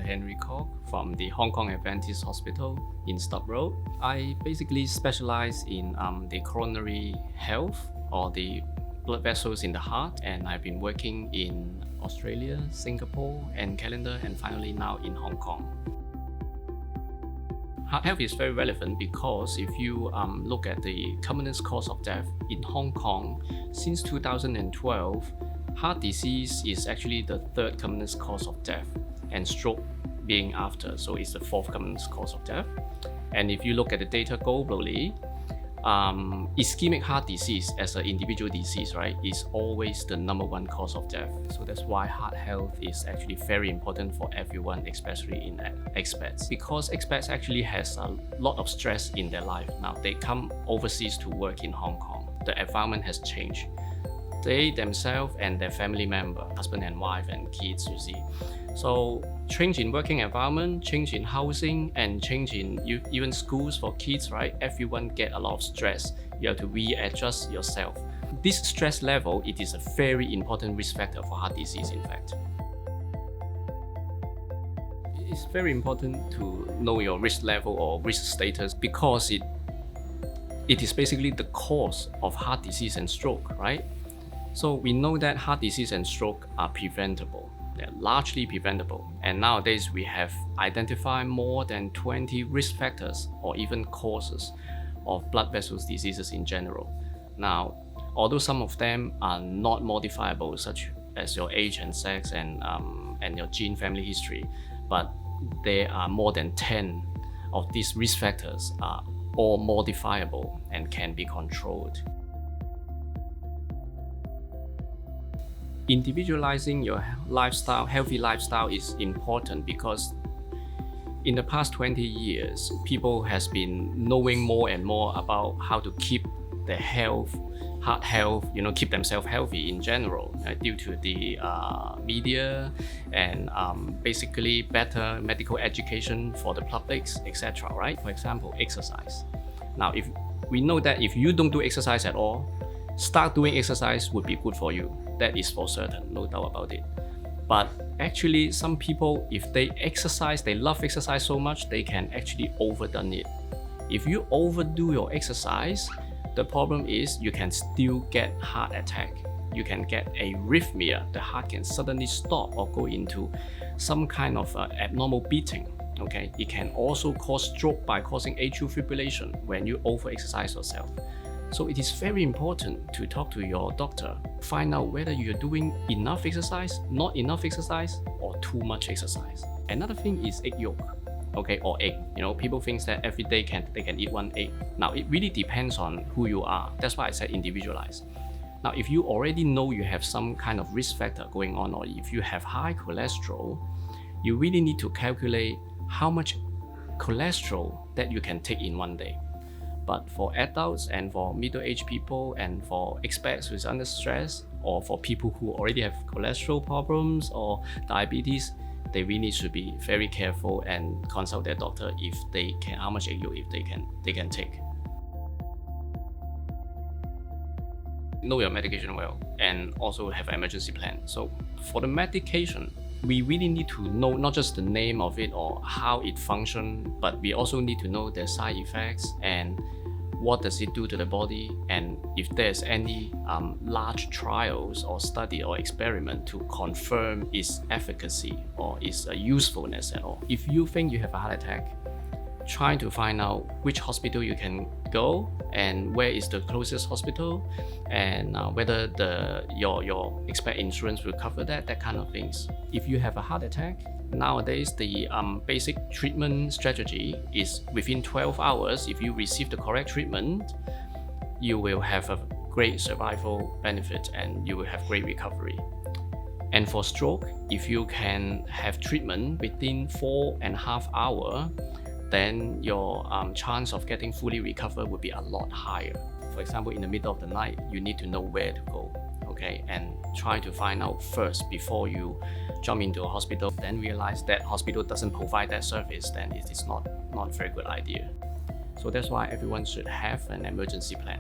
Henry Kok from the Hong Kong Adventist Hospital in Stub Road. I basically specialize in the coronary health or the blood vessels in the heart, and I've been working in Australia, Singapore, and Canada, and finally now in Hong Kong. Heart health is very relevant because if you look at the commonest cause of death in Hong Kong, since 2012, heart disease is actually the third commonest cause of death, and stroke being after, so it's the fourth commonest cause of death. And if you look at the data globally, ischemic heart disease as an individual disease, right, is always the #1 cause of death. So that's why heart health is actually very important for everyone, especially in expats. Because expats actually has a lot of stress in their life. Now they come overseas to work in Hong Kong. The environment has changed. They themselves and their family member, husband and wife and kids, you see. So change in working environment, change in housing, and change in even schools for kids, right? Everyone get a lot of stress. You have to readjust yourself. This stress level, it is a very important risk factor for heart disease, in fact. It's very important to know your risk level or risk status because it is basically the cause of heart disease and stroke, right? So we know that heart disease and stroke are preventable. They're largely preventable. And nowadays we have identified more than 20 risk factors or even causes of blood vessels diseases in general. Now, although some of them are not modifiable, such as your age and sex and your gene family history, but there are more than 10 of these risk factors are all modifiable and can be controlled. Individualizing your lifestyle, healthy lifestyle is important because in the past 20 years, people has been knowing more and more about how to keep their health, heart health, keep themselves healthy in general, due to the media and basically better medical education for the publics, etc. Right? For example, exercise. Now, if we know that if you don't do exercise at all, start doing exercise would be good for you. That is for certain, no doubt about it. But actually, some people, if they exercise, they love exercise so much, they can actually overdone it. If you overdo your exercise, the problem is you can still get heart attack. You can get arrhythmia. The heart can suddenly stop or go into some kind of abnormal beating. Okay, it can also cause stroke by causing atrial fibrillation when you over-exercise yourself. So it is very important to talk to your doctor, find out whether you're doing enough exercise, not enough exercise, or too much exercise. Another thing is egg yolk, okay, or egg. People think that every day they can eat one egg. Now it really depends on who you are. That's why I said individualize. Now if you already know you have some kind of risk factor going on, or if you have high cholesterol, you really need to calculate how much cholesterol that you can take in one day. But for adults and for middle-aged people and for expats who's under stress, or for people who already have cholesterol problems or diabetes, they really need to be very careful and consult their doctor if they can, how much egg yolk if they can take. Know your medication well and also have an emergency plan. So for the medication, we really need to know not just the name of it or how it functions, but we also need to know the side effects and what does it do to the body, and if there's any large trials or study or experiment to confirm its efficacy or its usefulness at all. If you think you have a heart attack, try to find out which hospital you can go and where is the closest hospital, and whether your expat insurance will cover that kind of things. If you have a heart attack, nowadays the basic treatment strategy is within 12 hours, if you receive the correct treatment, you will have a great survival benefit and you will have great recovery. And for stroke, if you can have treatment within 4.5 hours, then your chance of getting fully recovered would be a lot higher. For example, in the middle of the night, you need to know where to go, okay? And try to find out first before you jump into a hospital, then realize that hospital doesn't provide that service, then it is not a very good idea. So that's why everyone should have an emergency plan.